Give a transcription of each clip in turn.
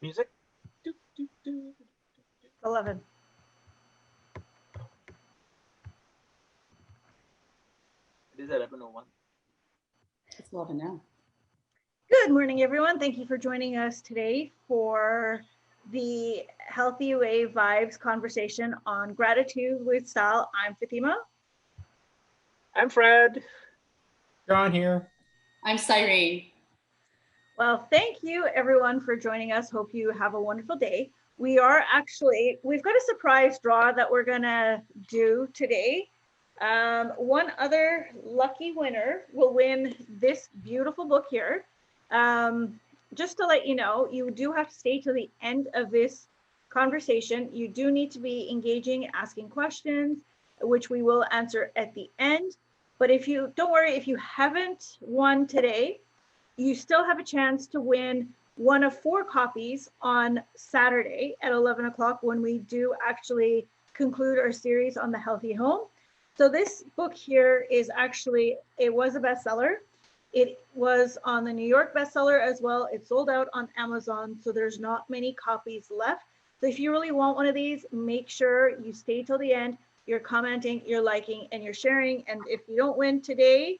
Music. Do, do, do. 11. It is 11:01. It's 11 now. Good morning, everyone. Thank you for joining us today for the Healthy Way Vibes conversation on gratitude with style. I'm Fatima. I'm Fred. John here. I'm Cyrene. Well, thank you everyone for joining us. Hope you have a wonderful day. We've got a surprise draw that we're gonna do today. One other lucky winner will win this beautiful book here. Just to let you know, you do have to stay till the end of this conversation. You do need to be engaging, asking questions, which we will answer at the end. But don't worry, if you haven't won today, you still have a chance to win one of 4 copies on Saturday at 11 o'clock when we do actually conclude our series on the healthy home. So this book here is actually, it was a bestseller. It was on the New York bestseller as well. It sold out on Amazon, so there's not many copies left. So if you really want one of these, make sure you stay till the end. You're commenting, you're liking, and you're sharing. And if you don't win today,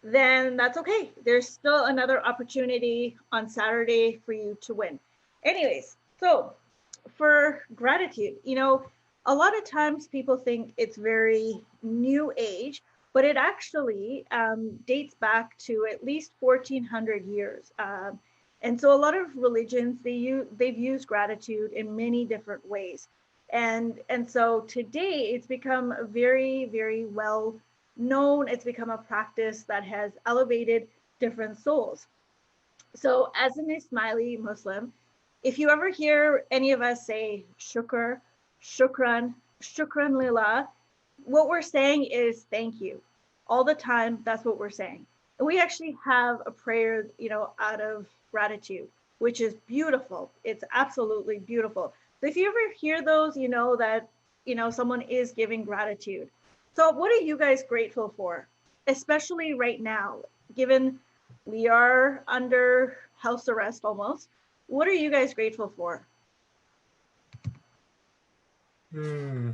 then that's okay. There's still another opportunity on Saturday for you to win. Anyways, so for gratitude, a lot of times people think it's very new age, but it actually dates back to at least 1400 years. And so a lot of religions, they've used gratitude in many different ways. And so today it's become very, very well known. It's become a practice that has elevated different souls. So as an Ismaili Muslim, if you ever hear any of us say shukr, shukran, shukran lillah, what we're saying is thank you. All the time, that's what we're saying. And we actually have a prayer, out of gratitude, which is beautiful. It's absolutely beautiful. So if you ever hear those, you know that, someone is giving gratitude. So what are you guys grateful for? Especially right now, given we are under house arrest almost. What are you guys grateful for? I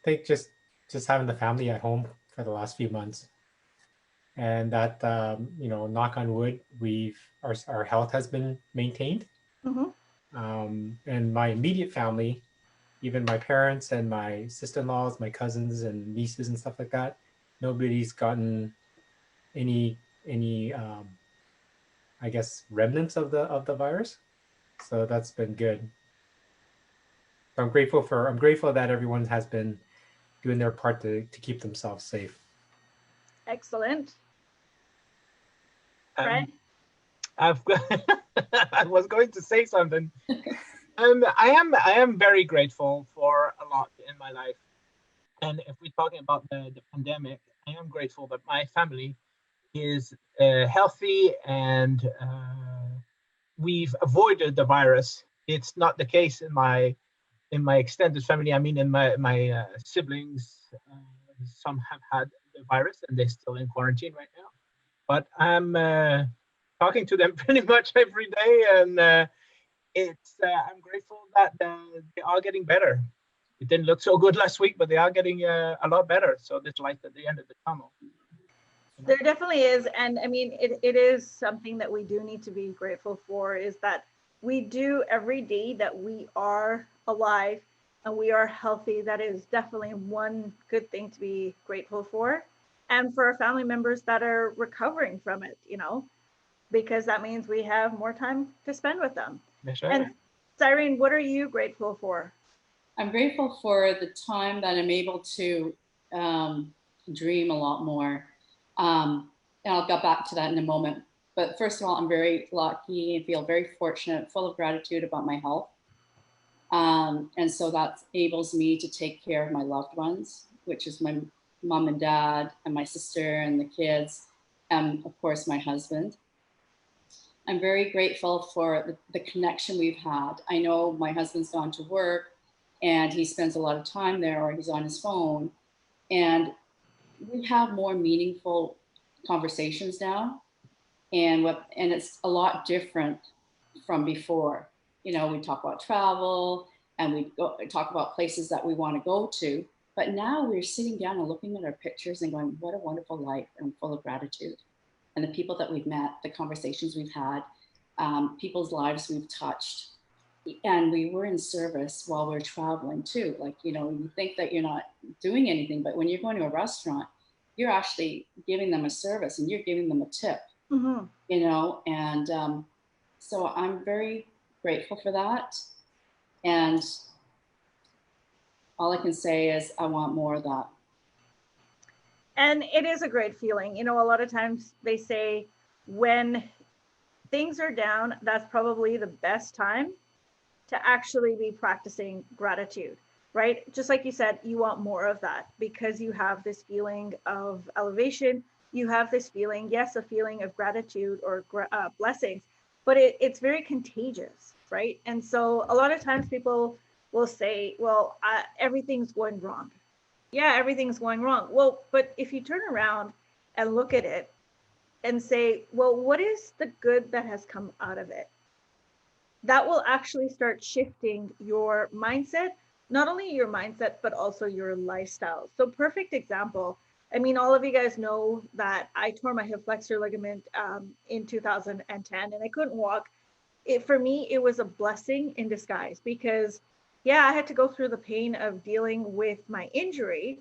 think just having the family at home for the last few months, and that knock on wood, our health has been maintained. Mm-hmm. And my immediate family, even my parents and my sister-in-laws, my cousins and nieces and stuff like that, nobody's gotten any I guess remnants of the virus. So that's been good. So I'm grateful that everyone has been doing their part to keep themselves safe. Excellent. Fred? I was going to say something. I am very grateful for a lot in my life. And if we're talking about the pandemic, I am grateful that my family is healthy and we've avoided the virus. It's not the case in my extended family. I mean, in my siblings, some have had the virus and they're still in quarantine right now. But I'm talking to them pretty much every day, and I'm grateful that they are getting better. It didn't look so good last week, but they are getting a lot better. So there's light at the end of the tunnel. There definitely is. And I mean, it is something that we do need to be grateful for, is that we do every day that we are alive and we are healthy. That is definitely one good thing to be grateful for. And for our family members that are recovering from it, because that means we have more time to spend with them. That's right. And Cyrene, what are you grateful for? I'm grateful for the time that I'm able to dream a lot more. And I'll get back to that in a moment. But first of all, I'm very lucky and feel very fortunate, full of gratitude about my health. And so that enables me to take care of my loved ones, which is my mom and dad and my sister and the kids, and of course my husband. I'm very grateful for the connection we've had. I know my husband's gone to work and he spends a lot of time there, or he's on his phone, and we have more meaningful conversations now, and it's a lot different from before. you know, we talk about travel and we talk about places that we want to go to. But now we're sitting down and looking at our pictures and going, what a wonderful life, and full of gratitude. And the people that we've met, the conversations we've had, people's lives we've touched. And we were in service while we're traveling too. Like, you know, you think that you're not doing anything, but when you're going to a restaurant, you're actually giving them a service and you're giving them a tip, you know? And so I'm very grateful for that. And all I can say is I want more of that. And it is a great feeling. You know, a lot of times they say when things are down, that's probably the best time to actually be practicing gratitude, right? Just like you said, you want more of that because you have this feeling of elevation. You have this feeling, yes, a feeling of gratitude or blessings, but it's very contagious, right? And so a lot of times people will say, well, everything's going wrong. Yeah, everything's going wrong. Well, but if you turn around and look at it and say, well, what is the good that has come out of it? That will actually start shifting your mindset, not only your mindset, but also your lifestyle. So perfect example. I mean, all of you guys know that I tore my hip flexor ligament in 2010 and I couldn't walk. For me, it was a blessing in disguise because, yeah, I had to go through the pain of dealing with my injury,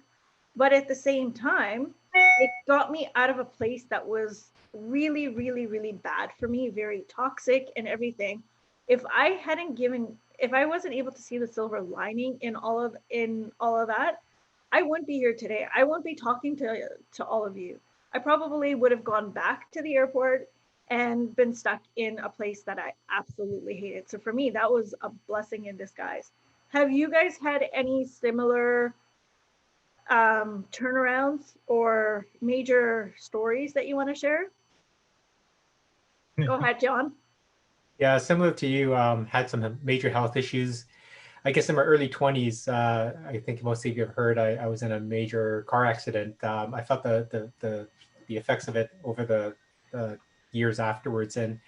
but at the same time, it got me out of a place that was really, really, really bad for me, very toxic and everything. If I wasn't able to see the silver lining in all of that, I wouldn't be here today. I won't be talking to all of you. I probably would have gone back to the airport and been stuck in a place that I absolutely hated. So for me, that was a blessing in disguise. Have you guys had any similar turnarounds or major stories that you want to share? Go ahead, John. Yeah, similar to you, had some major health issues. I guess in my early 20s, I think most of you have heard, I was in a major car accident. I felt the effects of it over the years afterwards, and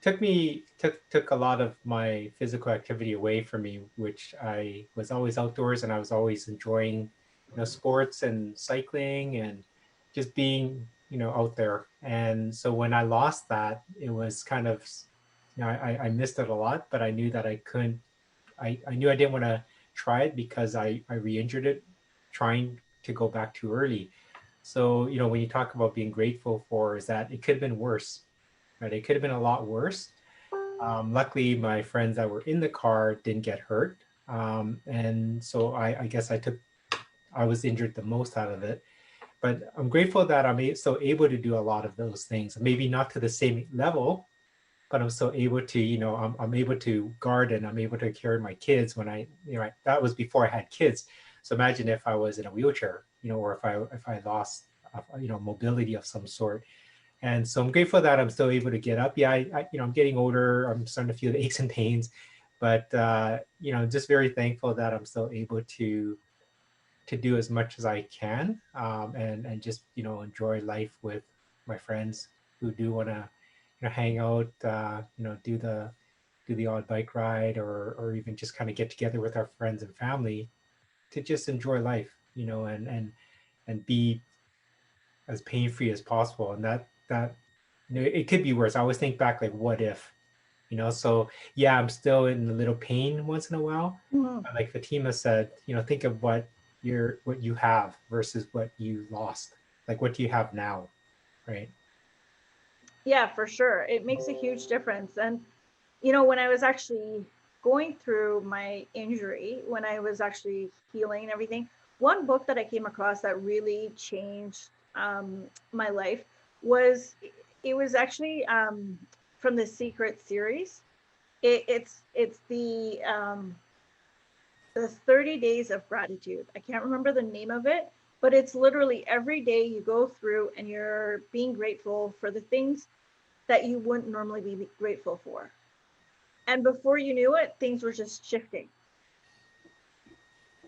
took a lot of my physical activity away from me, which I was always outdoors and I was always enjoying, sports and cycling and just being, out there. And so when I lost that, it was kind of, I missed it a lot, but I knew that I couldn't, I knew I didn't want to try it because I re-injured it trying to go back too early. So, when you talk about being grateful for is that it could have been worse, right? It could have been a lot worse. Luckily, my friends that were in the car didn't get hurt. And so I guess I was injured the most out of it. But I'm grateful that I'm still able to do a lot of those things. Maybe not to the same level, but I'm still able to, I'm able to garden. I'm able to carry my kids when that was before I had kids. So imagine if I was in a wheelchair, or if I lost, mobility of some sort. And so I'm grateful that I'm still able to get up. Yeah, I'm getting older. I'm starting to feel the aches and pains, but just very thankful that I'm still able to do as much as I can, and just enjoy life with my friends who do want to hang out, do the odd bike ride, or even just kind of get together with our friends and family to just enjoy life, and be as pain free as possible. And that it could be worse. I always think back, like, what if, so yeah, I'm still in a little pain once in a while. But like Fatima said, think of what you have versus what you lost. Like, what do you have now, right? Yeah, for sure. It makes a huge difference. And, when I was actually going through my injury, when I was actually healing and everything, one book that I came across that really changed my life was, it was actually from the Secret series. It's the 30 days of gratitude. I can't remember the name of it, but it's literally every day you go through and you're being grateful for the things that you wouldn't normally be grateful for. And before you knew it, things were just shifting.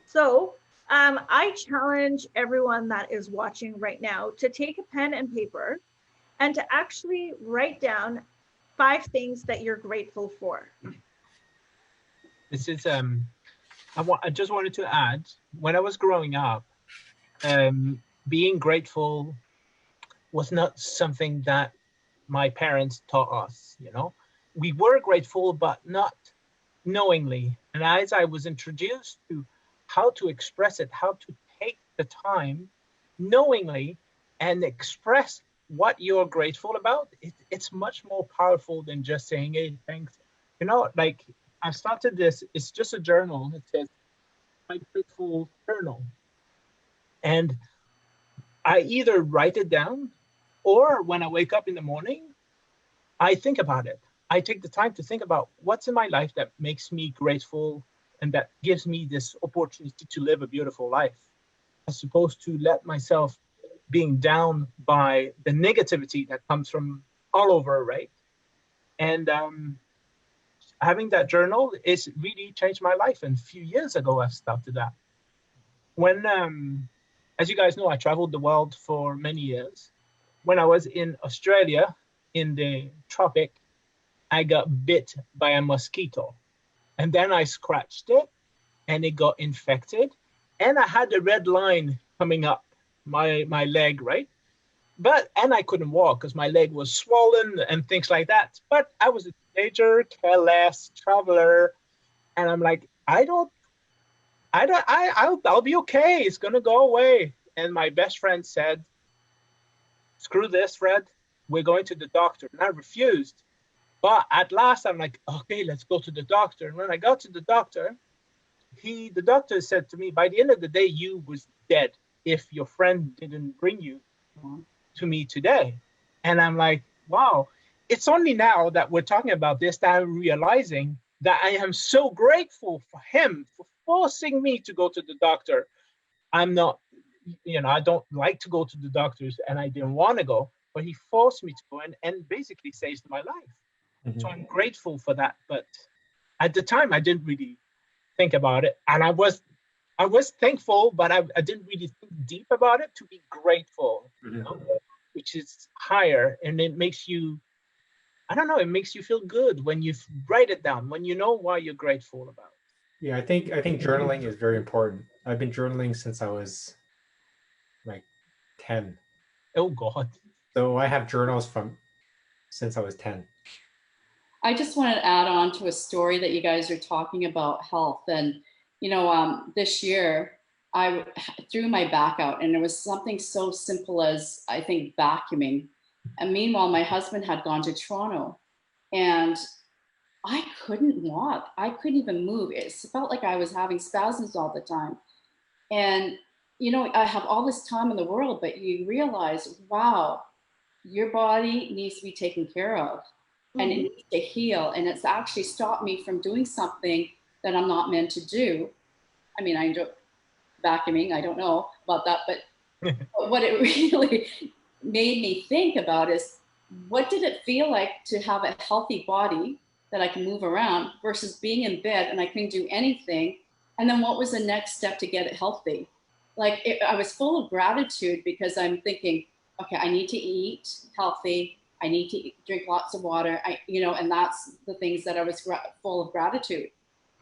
So I challenge everyone that is watching right now to take a pen and paper and to actually write down 5 things that you're grateful for. This is I just wanted to add, when I was growing up, being grateful was not something that my parents taught us, you know. We were grateful, but not knowingly. And as I was introduced to how to express it, how to take the time knowingly and express what you're grateful about, it's much more powerful than just saying, hey, thanks. You know, like I started this, it's just a journal. It says, my grateful journal. And I either write it down or when I wake up in the morning, I think about it. I take the time to think about what's in my life that makes me grateful and that gives me this opportunity to live a beautiful life, as opposed to let myself being down by the negativity that comes from all over, right? And having that journal is really changed my life. And a few years ago, I started that. When, as you guys know, I traveled the world for many years. When I was in Australia, in the tropic, I got bit by a mosquito. And then I scratched it and it got infected. And I had a red line coming up my leg, right? And I couldn't walk because my leg was swollen and things like that. But I was a teenager, careless, traveler. And I'm like, I'll be okay. It's gonna go away. And my best friend said, screw this, Fred. We're going to the doctor. And I refused. But at last, I'm like, okay, let's go to the doctor. And when I got to the doctor, the doctor said to me, by the end of the day, you was dead if your friend didn't bring you to me today. And I'm like, wow, it's only now that we're talking about this that I'm realizing that I am so grateful for him for forcing me to go to the doctor. I'm not, I don't like to go to the doctors and I didn't want to go, but he forced me to go and basically saved my life. So I'm grateful for that. But at the time, I didn't really think about it. And I was thankful, but I didn't really think deep about it to be grateful, which is higher. And it makes you, I don't know, it makes you feel good when you write it down, when you know why you're grateful about. Yeah, I think journaling is very important. I've been journaling since I was like 10. Oh God. So I have journals from since I was 10. I just wanted to add on to a story that you guys are talking about health. And, this year I threw my back out and it was something so simple as, I think, vacuuming. And meanwhile, my husband had gone to Toronto and I couldn't walk. I couldn't even move. It felt like I was having spasms all the time. And, I have all this time in the world, but you realize, wow, your body needs to be taken care of. And it needs to heal. And it's actually stopped me from doing something that I'm not meant to do. I mean, I enjoy vacuuming. I don't know about that, but what it really made me think about is, what did it feel like to have a healthy body that I can move around versus being in bed and I couldn't do anything? And then what was the next step to get it healthy? I was full of gratitude because I'm thinking, okay, I need to eat healthy. I need to drink lots of water, and that's the things that I was full of gratitude.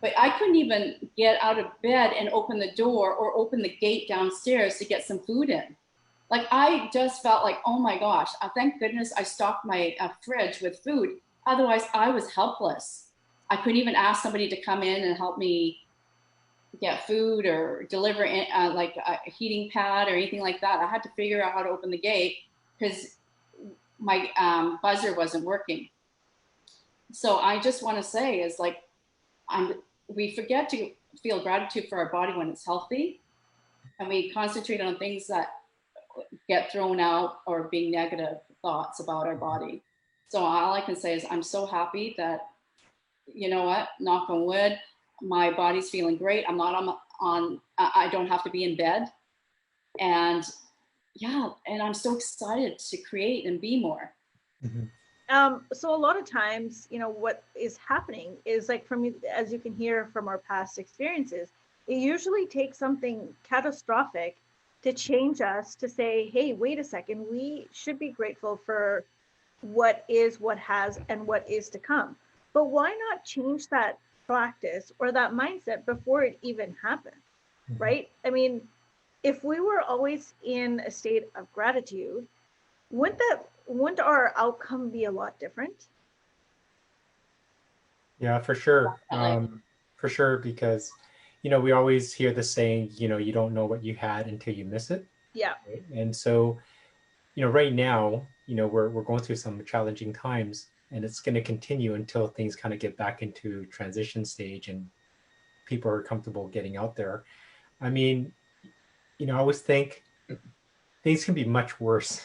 But I couldn't even get out of bed and open the door or open the gate downstairs to get some food in. I just felt like, oh my gosh, thank goodness I stocked my fridge with food. Otherwise, I was helpless. I couldn't even ask somebody to come in and help me get food or deliver like a heating pad or anything like that. I had to figure out how to open the gate because my buzzer wasn't working. So I just want to say is we forget to feel gratitude for our body when it's healthy, and we concentrate on things that get thrown out or being negative thoughts about our body. So all I can say is I'm so happy that, knock on wood, my body's feeling great. I'm not I don't have to be in bed. And and I'm so excited to create and be more. So a lot of times, what is happening is from, as you can hear from our past experiences, it usually takes something catastrophic to change us to say, hey, wait a second, we should be grateful for what is, what has, and what is to come. But why not change that practice or that mindset before it even happened, right? I mean, if we were always in a state of gratitude, wouldn't our outcome be a lot different? Yeah, for sure. Definitely. For sure, because we always hear the saying, you don't know what you had until you miss it. Yeah, Right? And so, right now, we're going through some challenging times, and it's going to continue until things kind of get back into transition stage and people are comfortable getting out there. I mean, I always think things can be much worse.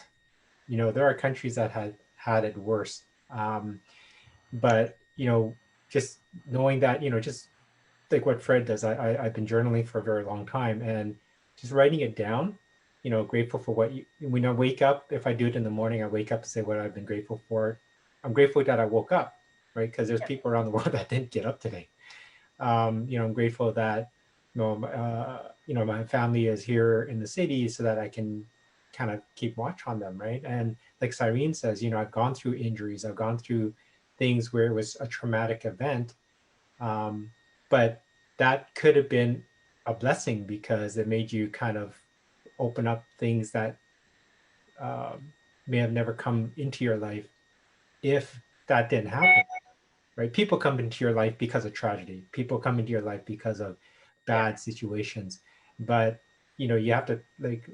There are countries that had it worse. But just knowing that, just like what Fred does, I've been journaling for a very long time, and just writing it down. Grateful for what when I wake up. If I do it in the morning, I wake up to say what I've been grateful for. I'm grateful that I woke up, right? Because there's yeah, people around the world that didn't get up today. I'm grateful that my family is here in the city so that I can kind of keep watch on them, right? And like Cyrene says, I've gone through injuries, I've gone through things where it was a traumatic event, but that could have been a blessing because it made you kind of open up things that may have never come into your life if that didn't happen, right? People come into your life because of tragedy. People come into your life because of yeah, bad situations. But you have to like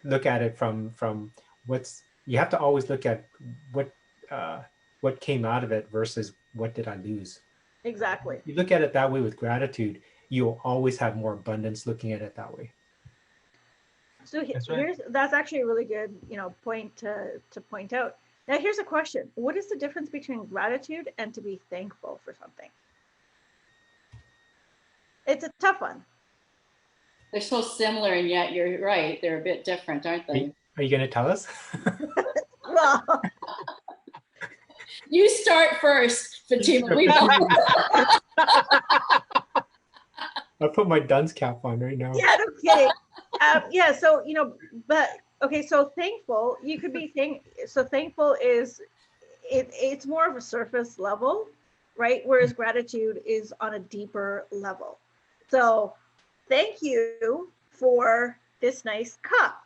look at it from what's you have to always look at what uh, what came out of it versus what did I lose. exactly. You look at it that way with gratitude, you'll always have more abundance looking at it that way. So That's right. that's actually a really good, point to point out. Now here's a question. What is the difference between gratitude and to be thankful for something? It's a tough one. They're so similar, and yet you're right. They're a bit different, aren't they? Are you going to tell us? Well, You start first, Fatima. I'll put my dunce cap on right now. yeah, no kidding. Yeah, so but okay, so thankful, you could be so thankful is it's more of a surface level, right? Whereas gratitude is on a deeper level. So thank you for this nice cup,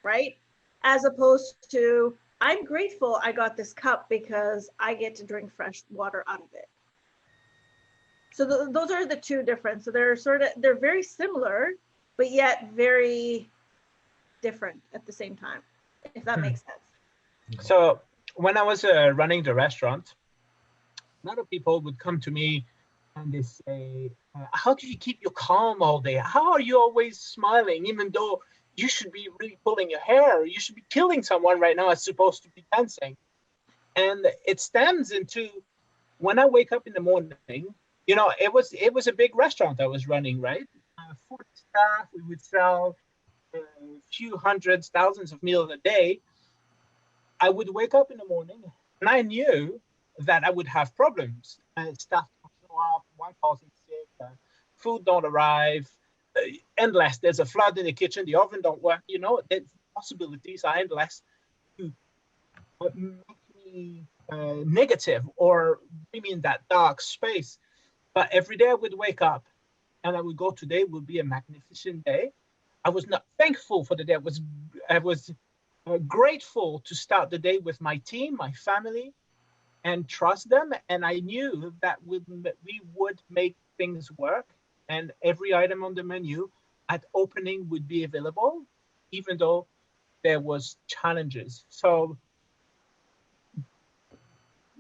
right? As opposed to I'm grateful I got this cup because I get to drink fresh water out of it. So those are the two different. So they're very similar, but yet very different at the same time, if that makes sense. So when I was running the restaurant, a lot of people would come to me and they say, how do you keep your calm all day? How are you always smiling, even though you should be really pulling your hair? You should be killing someone right now as supposed to be dancing. And it stems into when I wake up in the morning, it was a big restaurant I was running, right? 40 staff, we would sell a few hundreds, thousands of meals a day. I would wake up in the morning and I knew that I would have problems. Staff don't show up, one calls in sick, food don't arrive, endless. There's a flood in the kitchen, the oven don't work. The possibilities are endless to make me negative or bring me in that dark space. But every day I would wake up and I would go, today will be a magnificent day. I was not thankful for the day. I was grateful to start the day with my team, my family, and trust them. And I knew that we would make things work. And every item on the menu at opening would be available, even though there was challenges. So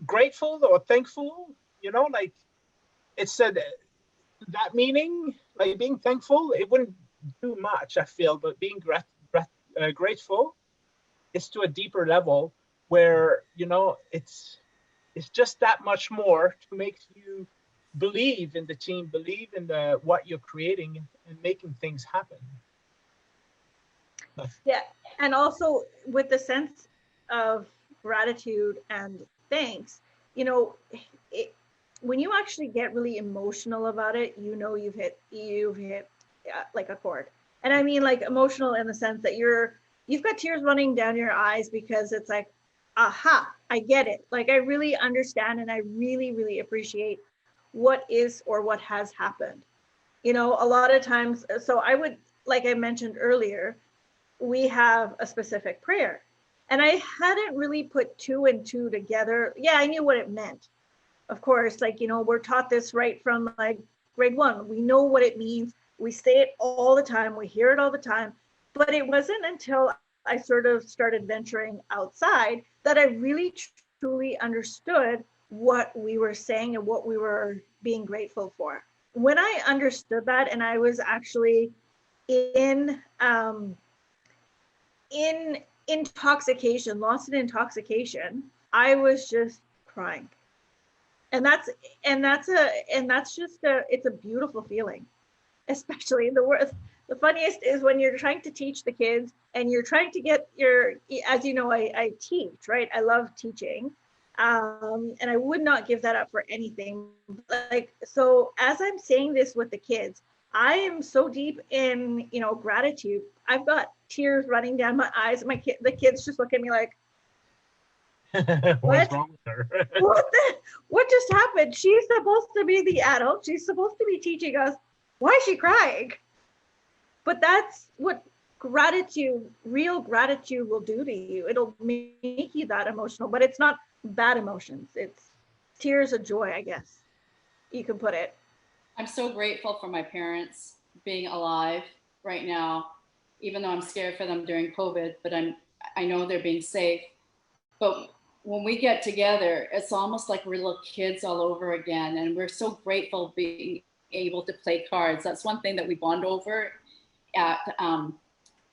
grateful or thankful, like it said that meaning, like being thankful, it wouldn't do much, I feel, but being grateful is to a deeper level where it's just that much more to make you believe in the team, believe in the what you're creating and making things happen. Yeah, and also with the sense of gratitude and thanks, it, when you actually get really emotional about it, you've hit like a chord. And I mean like emotional in the sense that you've got tears running down your eyes because it's like, aha, I get it. Like I really understand and I really, really appreciate what is or what has happened. You know, a lot of times, so I would, like I mentioned earlier, we have a specific prayer. And I hadn't really put two and two together. Yeah, I knew what it meant. Of course, like, you know, we're taught this right from like grade one. We know what it means. We say it all the time. We hear it all the time. But it wasn't until I sort of started venturing outside that I really truly understood what we were saying and what we were being grateful for. When I understood that, and I was actually in intoxication, lost in intoxication, I was just crying. And that's just it's a beautiful feeling, especially the funniest is when you're trying to teach the kids and you're trying to get your, as you know, I teach, right? I love teaching. And I would not give that up for anything. Like, so as I'm saying this with the kids, I am so deep in, you know, gratitude. I've got tears running down my eyes. The kids just look at me like, What's wrong with her? What just happened? She's supposed to be the adult. She's supposed to be teaching us. Why is she crying? But that's what gratitude, real gratitude will do to you. It'll make you that emotional, but it's not bad emotions. It's tears of joy, I guess you can put it. I'm so grateful for my parents being alive right now, even though I'm scared for them during COVID, but I know they're being safe. But when we get together, it's almost like we're little kids all over again. And we're so grateful being able to play cards. That's one thing that we bond over at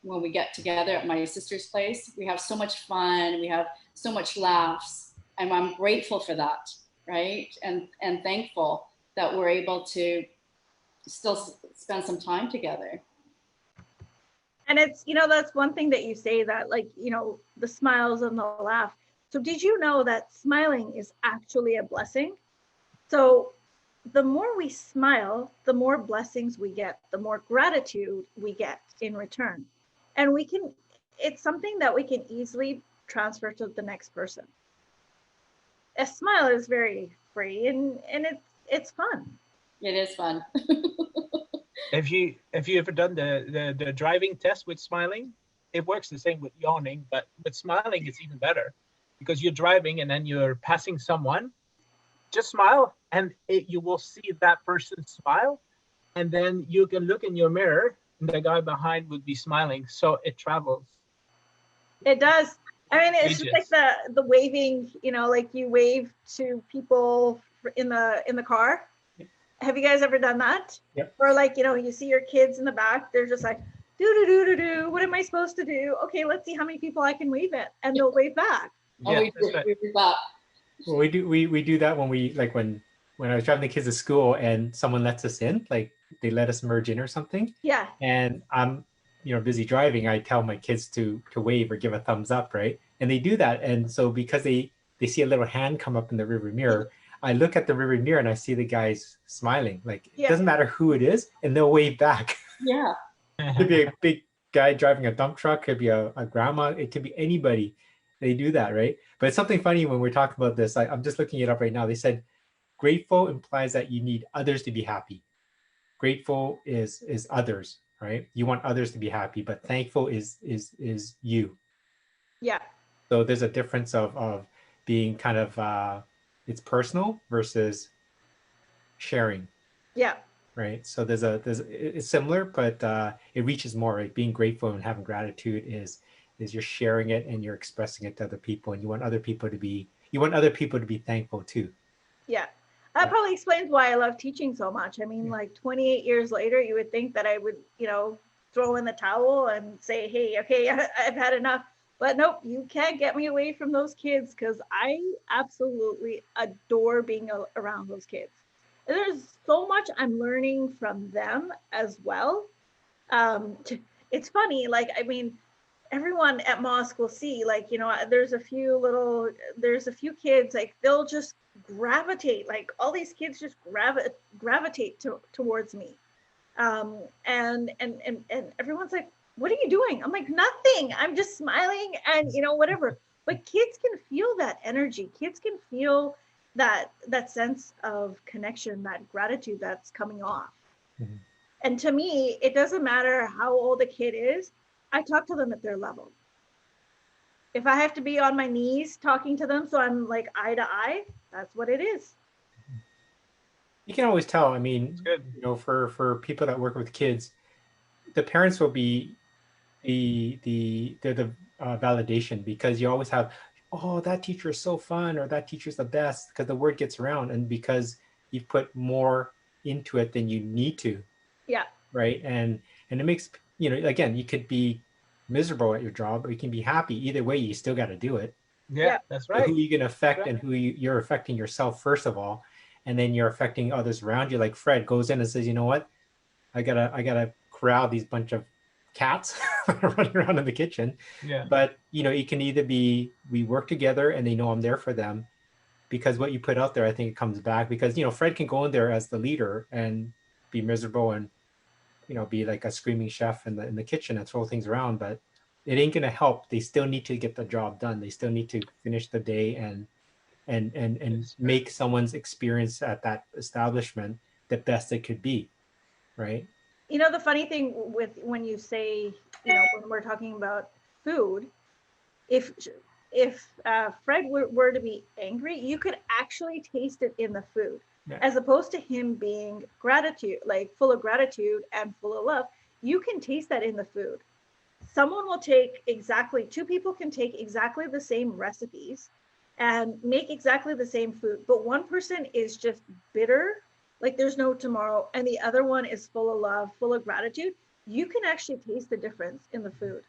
when we get together at my sister's place. We have so much fun. We have so much laughs. And I'm grateful for that, right? And thankful that we're able to still spend some time together. And it's, you know, that's one thing that you say, that, like, you know, the smiles and the laugh. So did you know that smiling is actually a blessing? So the more we smile, the more blessings we get, the more gratitude we get in return. And it's something that we can easily transfer to the next person. A smile is very free and it's fun. It is fun. Have you ever done the driving test with smiling? It works the same with yawning, but with smiling it's even better, because you're driving and then you're passing someone. Just smile and you will see that person smile, and then you can look in your mirror and the guy behind would be smiling, so it travels. It does. I mean, it's just like the waving, you know, like you wave to people in the car. Have you guys ever done that? Yep. Or like, you know, you see your kids in the back, they're just like, do. What am I supposed to do? Okay, let's see how many people I can wave at, and they'll wave back. Yeah, we do that. Well, we do that when we, like, when I was driving the kids to school and someone lets us in, like they let us merge in or something. Yeah. And I'm, you know, busy driving, I tell my kids to wave or give a thumbs up, right? And they do that. And so because they see a little hand come up in the rearview mirror, I look at the rearview mirror and I see the guys smiling. Like, it doesn't matter who it is, and they'll wave back. Yeah. It could be a big guy driving a dump truck, could be a grandma, it could be anybody. They do that, right? But it's something funny when we're talking about this. I'm just looking it up right now. They said grateful implies that you need others to be happy. Grateful is others, right? You want others to be happy, but thankful is you. Yeah. So there's a difference of being kind of it's personal versus sharing. Yeah. Right. So it's similar, but it reaches more. Like being grateful and having gratitude is you're sharing it and you're expressing it to other people, and you want other people to be thankful too. Yeah. That probably explains why I love teaching so much. I mean, like 28 years later, you would think that I would, you know, throw in the towel and say, hey, okay, I've had enough. But nope, you can't get me away from those kids, because I absolutely adore being around those kids. And there's so much I'm learning from them as well. It's funny, like, I mean, everyone at mosque will see, like, you know, there's a few kids, like, they'll just gravitate, like all these kids just gravitate towards me. And everyone's like, what are you doing? I'm like, nothing. I'm just smiling and, you know, whatever. But kids can feel that energy. Kids can feel that sense of connection, that gratitude that's coming off. Mhm. And to me, it doesn't matter how old a kid is, I talk to them at their level. If I have to be on my knees talking to them so I'm like eye to eye, that's what it is. You can always tell. I It's mean, good. you know, for people that work with kids, the parents will be they're the validation, because you always have, oh, that teacher is so fun, or that teacher's the best, because the word gets around, and because you've put more into it than you need to, Yeah. right? And it makes, you know, again, you could be miserable at your job, or you can be happy. Either way, you still got to do it. Yeah, Yeah. that's So right. who you can affect, Right. and who you're affecting yourself first of all, and then you're affecting others around you. Like Fred goes in and says, you know what, I gotta corral these bunch of cats running around in the kitchen. Yeah. But you know, it can either be we work together and they know I'm there for them, because what you put out there, I think it comes back. Because you know, Fred can go in there as the leader and be miserable, and you know, be like a screaming chef in the kitchen and throw things around, but it ain't gonna help. They still need to get the job done. They still need to finish the day and It's make someone's experience at that establishment the best it could be, right? You know, the funny thing with when you say, you know, when we're talking about food, if Fred were to be angry, you could actually taste it in the food, Yeah. as opposed to him being gratitude, like full of gratitude and full of love. You can taste that in the food. Someone will take exactly, two people can take exactly the same recipes and make exactly the same food, but one person is just bitter, like there's no tomorrow, and the other one is full of love, full of gratitude. You can actually taste the difference in the food.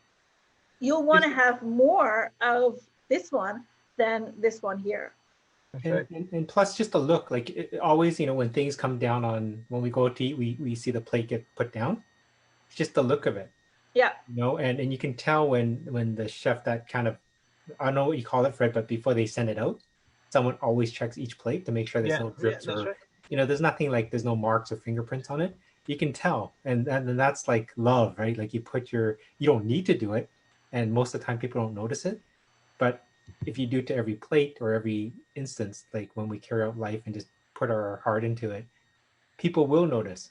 You'll want to have more of this one than this one here. That's And, right. and plus just the look, like always, you know, when things come down on, when we go to eat, we see the plate get put down. It's just the look of it, Yeah. you know, and you can tell when the chef, that kind of, I don't know what you call it, Fred, but before they send it out, someone always checks each plate to make sure there's Yeah. no Yeah, drips, that's or, right. you know, there's nothing, like there's no marks or fingerprints on it. You can tell. And that's like love, right? Like you don't need to do it. And most of the time people don't notice it. But if you do it to every plate or every instance, like when we carry out life and just put our heart into it, people will notice.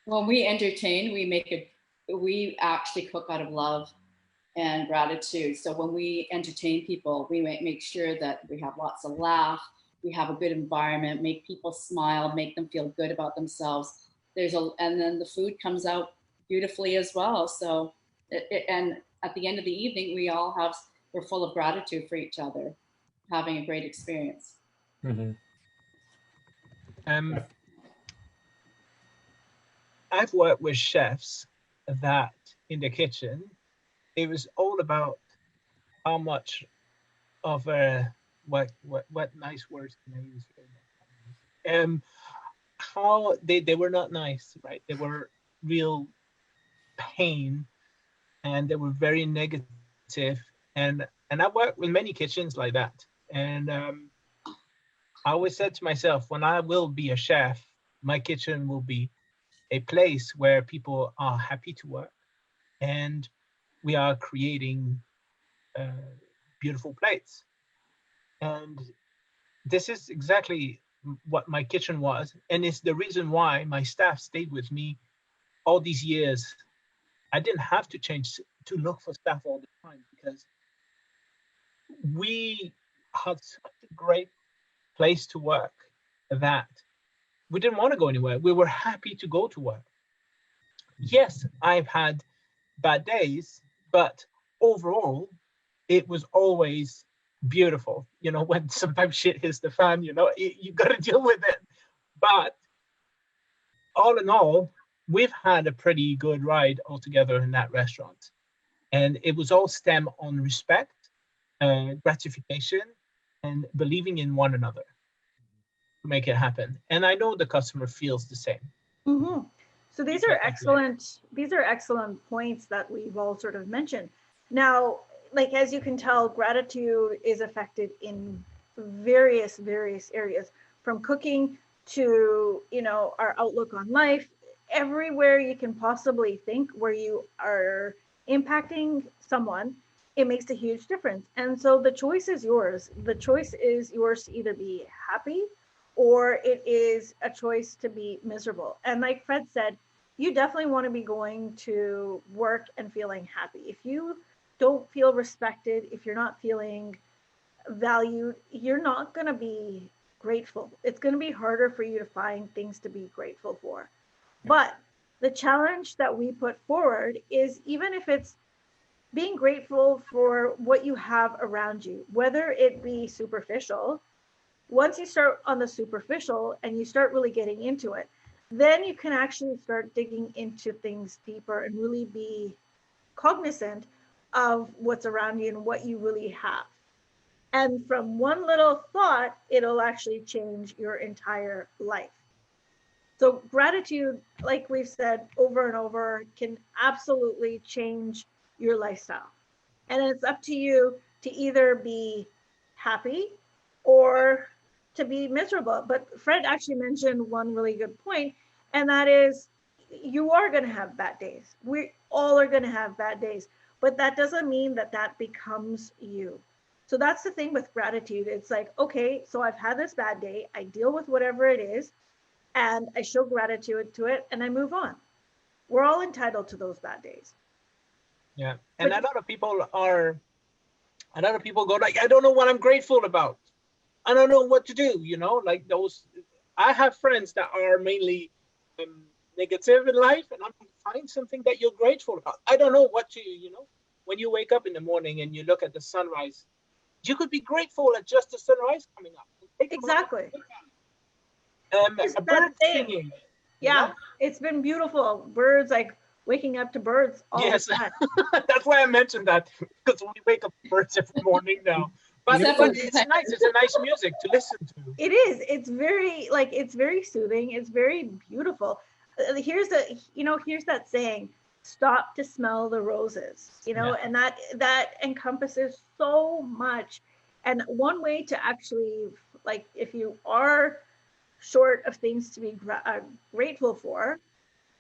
When we entertain, we actually cook out of love and gratitude. So when we entertain people, we make sure that we have lots of laugh, we have a good environment, make people smile, make them feel good about themselves. And then the food comes out beautifully as well. So, and at the end of the evening, we're full of gratitude for each other, having a great experience. Mm-hmm. Um, I've worked with chefs that in the kitchen, it was all about how much of a what nice words can I use here? How they were not nice, right? They were real pain, and they were very negative. And I worked with many kitchens like that. And I always said to myself, when I will be a chef, my kitchen will be a place where people are happy to work, and we are creating uh, beautiful plates. And this is exactly what my kitchen was, and it's the reason why my staff stayed with me all these years. I didn't have to change to look for staff all the time, because we had such a great place to work that we didn't want to go anywhere. We were happy to go to work. Yes, I've had bad days, but overall, it was always beautiful. You know, when sometimes shit hits the fan, you know, you got to deal with it. But all in all, we've had a pretty good ride altogether in that restaurant. And it was all stem on respect, gratification, and believing in one another to make it happen. And I know the customer feels the same. Mm-hmm. So You these are get that feeling. excellent. These are excellent points that we've all sort of mentioned. Now, like as you can tell, gratitude is affected in various areas, from cooking to, you know, our outlook on life. Everywhere you can possibly think where you are impacting someone, it makes a huge difference. And so the choice is yours. The choice is yours to either be happy or it is a choice to be miserable. And like Fred said, you definitely want to be going to work and feeling happy. If you don't feel respected, if you're not feeling valued, you're not going to be grateful. It's going to be harder for you to find things to be grateful for. But the challenge that we put forward is, even if it's being grateful for what you have around you, whether it be superficial, once you start on the superficial and you start really getting into it, then you can actually start digging into things deeper and really be cognizant of what's around you and what you really have. And from one little thought, it'll actually change your entire life. So gratitude, like we've said over and over, can absolutely change your lifestyle. And it's up to you to either be happy or to be miserable. But Fred actually mentioned one really good point, and that is, you are going to have bad days. We all are going to have bad days, but that doesn't mean that that becomes you. So that's the thing with gratitude. It's like, okay, so I've had this bad day. I deal with whatever it is and I show gratitude to it and I move on. We're all entitled to those bad days. Yeah. And a lot of people go like, I don't know what I'm grateful about. I don't know what to do, like those. I have friends that are mainly negative in life, and I'm find something that you're grateful about. I don't know what to, when you wake up in the morning and you look at the sunrise, you could be grateful at just the sunrise coming up. Exactly. A bird singing. Yeah, it's been beautiful. Birds, like waking up to birds all the time. That's why I mentioned that, because we wake up to birds every morning now. But it's nice. It's a nice music to listen to. It is. It's very soothing. It's very beautiful. Here's that saying, stop to smell the roses, and that encompasses so much. And one way to actually, like, if you are short of things to be grateful for,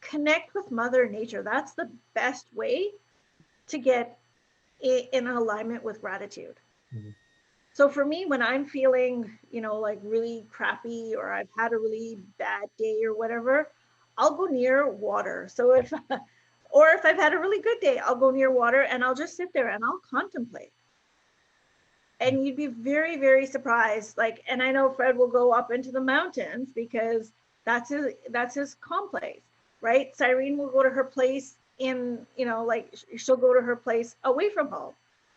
connect with Mother Nature. That's the best way to get in alignment with gratitude. Mm-hmm. So for me, when I'm feeling, like really crappy, or I've had a really bad day or whatever, I'll go near water. So if I've had a really good day, I'll go near water and I'll just sit there and I'll contemplate. And you'd be very, very surprised. And I know Fred will go up into the mountains because that's his calm place, right? Cyrene will go to her place in, she'll go to her place away from home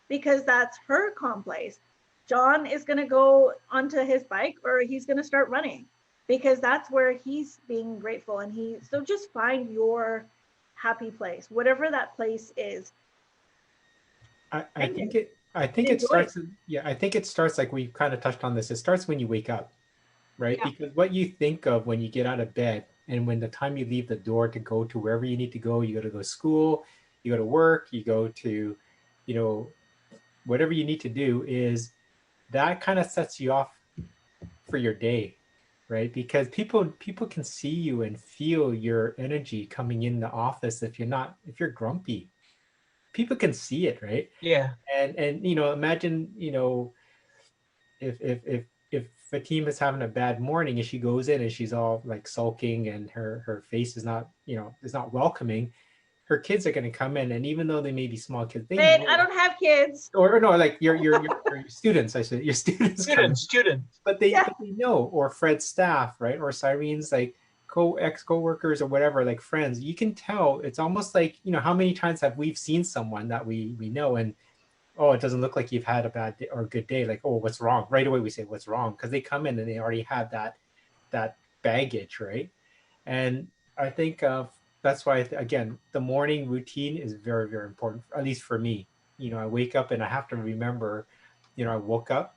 because that's her calm place. John is going to go onto his bike, or he's going to start running because that's where he's being grateful. So just find your happy place, whatever that place is. I think it starts. Yeah, I think it starts, like we kind of touched on this. It starts when you wake up, right? Yeah. Because what you think of when you get out of bed, and when the time you leave the door to go to wherever you need to go to school, you go to work, you go to, whatever you need to do, is that kind of sets you off for your day, right? Because people can see you and feel your energy coming in the office. If you're grumpy, people can see it, right? Yeah. And imagine, if Fatima is having a bad morning and she goes in and she's all like sulking and her face is not, is not welcoming, her kids are going to come in, and even though they may be small kids, I don't have kids. Or no, like your students, I said, your students, but they know, or Fred's staff, right, or Cyrene's like ex-co-workers or whatever, like friends. You can tell. It's almost like, how many times have we seen someone that we know, and oh, it doesn't look like you've had a bad day or a good day. Like, oh, what's wrong? Right away we say what's wrong, because they come in and they already have that baggage, right? And I think that's why, again, the morning routine is very, very important, at least for me. I wake up and I have to remember, I woke up,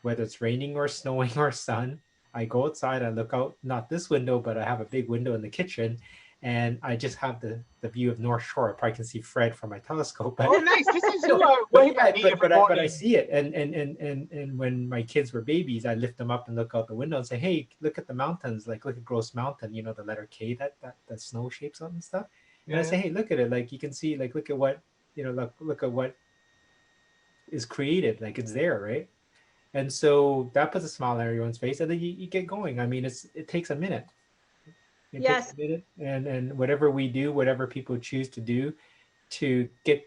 whether it's raining or snowing or sun, I go outside, I look out, not this window, but I have a big window in the kitchen, and I just have the view of North Shore. I probably can see Fred from my telescope. But, oh, nice! This is but I see it, and when my kids were babies, I lift them up and look out the window and say, "Hey, look at the mountains! Like, look at Gross Mountain. The letter K that snow shapes up and stuff." And I say, "Hey, look at it! Like, you can see, like, look at what look at what is created, like it's there, right? And so that puts a smile on everyone's face, and then you get going. I mean, it takes a minute. It takes Yes. a minute, and whatever we do, whatever people choose to do to get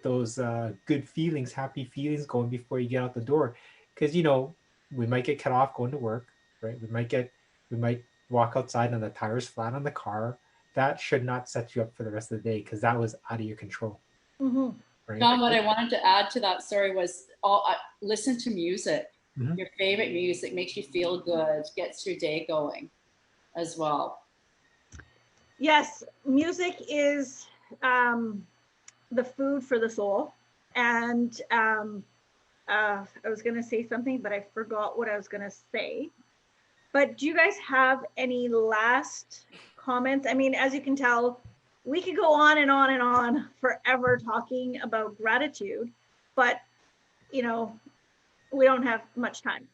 those good feelings, happy feelings going before you get out the door, because we might get cut off going to work, right? We might walk outside and the tires flat on the car. That should not set you up for the rest of the day because that was out of your control, Mm-hmm. right? John, what I wanted to add to that story was listen to music. Mhm. Your favorite music makes you feel good, gets your day going as well. Yes, music is the food for the soul. And I was going to say something, but I forgot what I was going to say. But do you guys have any last comments? I mean, as you can tell, we could go on and on and on forever talking about gratitude, but we don't have much time.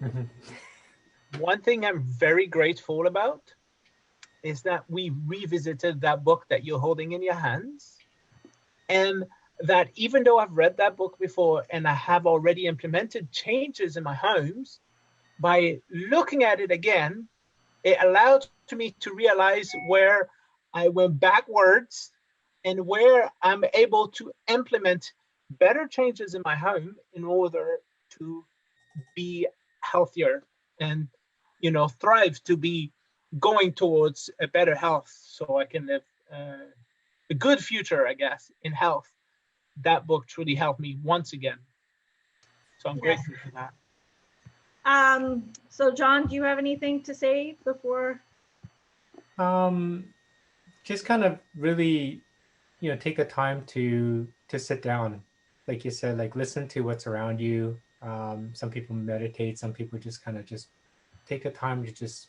Mhm. One thing I'm very grateful about is that we revisited that book that you're holding in your hands. And that even though I've read that book before and I have already implemented changes in my homes, by looking at it again, it allowed me to realize where I went backwards and where I'm able to implement better changes in my home in order to be healthier and thrive, to be going towards a better health so I can live a good future, I guess, in health. That book truly helped me once again. So I'm Yes. grateful for that. So John, do you have anything to say before? Just kind of really, take the time to sit down, like you said, like listen to what's around you. Some people meditate, some people just kind of just take the time to just,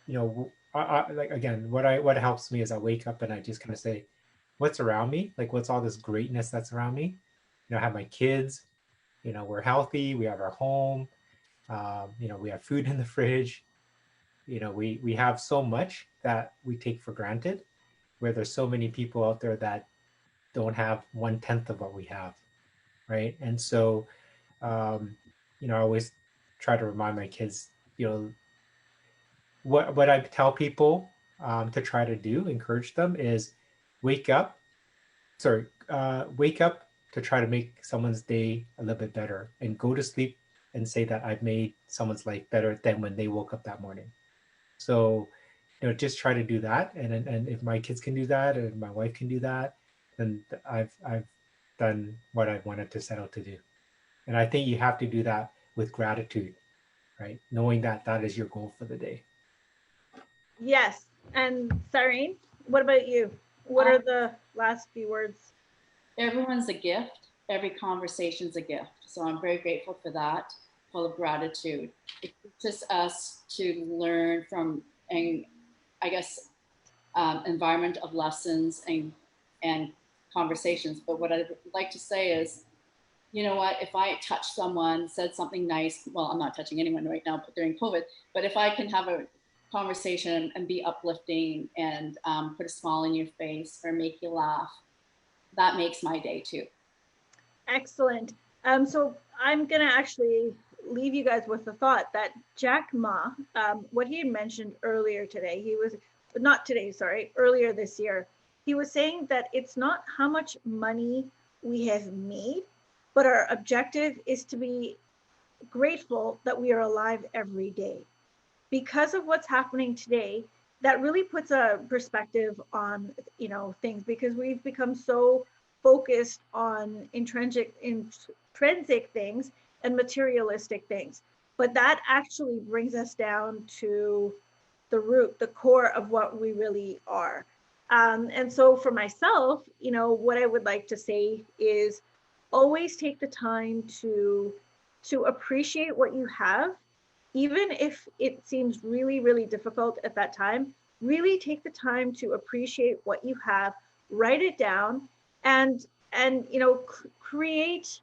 like again, what helps me is I wake up and I just kind of say, what's around me? Like what's all this greatness that's around me? I have my kids, we're healthy, we have our home, we have food in the fridge. We have so much that we take for granted, where there's so many people out there that don't have 1/10 of what we have, right? And so um, I always try to remind my kids, what I tell people to try to do, encourage them, is wake up wake up to try to make someone's day a little bit better, and go to sleep and say that I've made someone's life better than when they woke up that morning. So, just try to do that. And if my kids can do that and my wife can do that, then I've done what I wanted to set out to do. And I think you have to do that with gratitude, right? Knowing that that is your goal for the day. Yes. And Cyrene, what about you? What are the last few words? Everyone's a gift. Every conversation's a gift. So I'm very grateful for that, full of gratitude. It teaches us to learn from, and I guess, environment of lessons and conversations. But what I'd like to say is, you know what, if I touch someone, said something nice, well, I'm not touching anyone right now, but during COVID, but if I can have a conversation and be uplifting and put a smile on your face or make you laugh, that makes my day too. Excellent. So I'm going to actually leave you guys with the thought that Jack Ma, what he had mentioned earlier today, earlier this year, he was saying that it's not how much money we have made, but our objective is to be grateful that we are alive every day. Because of what's happening today, that really puts a perspective on things, because we've become so focused on intrinsic things and materialistic things, but that actually brings us down to the root, the core of what we really are. And so for myself, what I would like to say is always take the time to appreciate what you have, even if it seems really, really difficult at that time. Really take the time to appreciate what you have, write it down, and create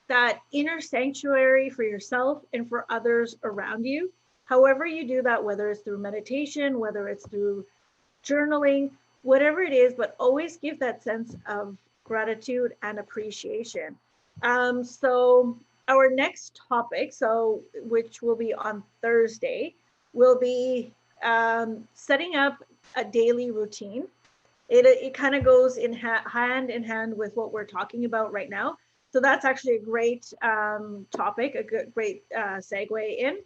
that inner sanctuary for yourself and for others around you. However you do that, whether it's through meditation, whether it's through journaling, whatever it is, but always give that sense of gratitude, and appreciation. So our next topic, which will be on Thursday, will be setting up a daily routine. It kind of goes hand in hand with what we're talking about right now. So that's actually a great topic, a great segue in.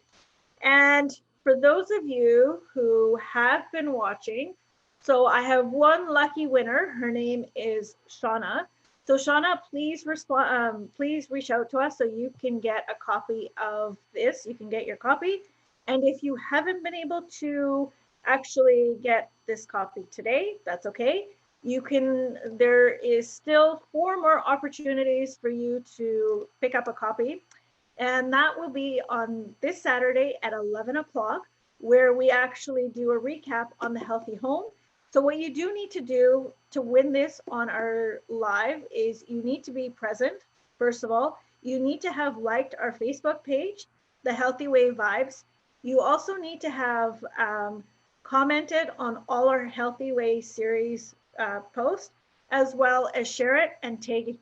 And for those of you who have been watching, so I have one lucky winner. Her name is Shauna. So Shauna, please respond. Please reach out to us so you can get a copy of this. You can get your copy. And if you haven't been able to actually get this copy today, that's okay. You can. There is still 4 more opportunities for you to pick up a copy. And that will be on this Saturday at 11 o'clock, where we actually do a recap on the healthy home. So what you do need to do to win this on our live is you need to be present. First of all, you need to have liked our Facebook page, The Healthy Way Vibes. You also need to have commented on all our Healthy Way series posts, as well as share it and tag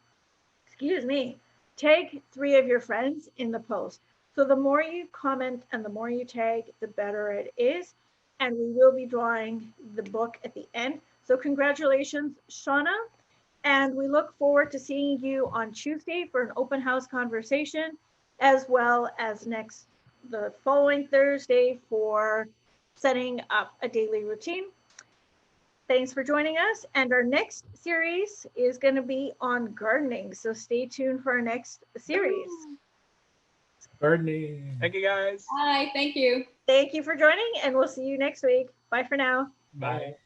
3 of your friends in the post. So the more you comment and the more you tag, the better it is. And we will be drawing the book at the end. So congratulations, Shauna. And we look forward to seeing you on Tuesday for an open house conversation, as well as the following Thursday for setting up a daily routine. Thanks for joining us. And our next series is going to be on gardening. So stay tuned for our next series. Gardening. Thank you, guys. Hi, thank you. Thank you for joining, and we'll see you next week. Bye for now. Bye.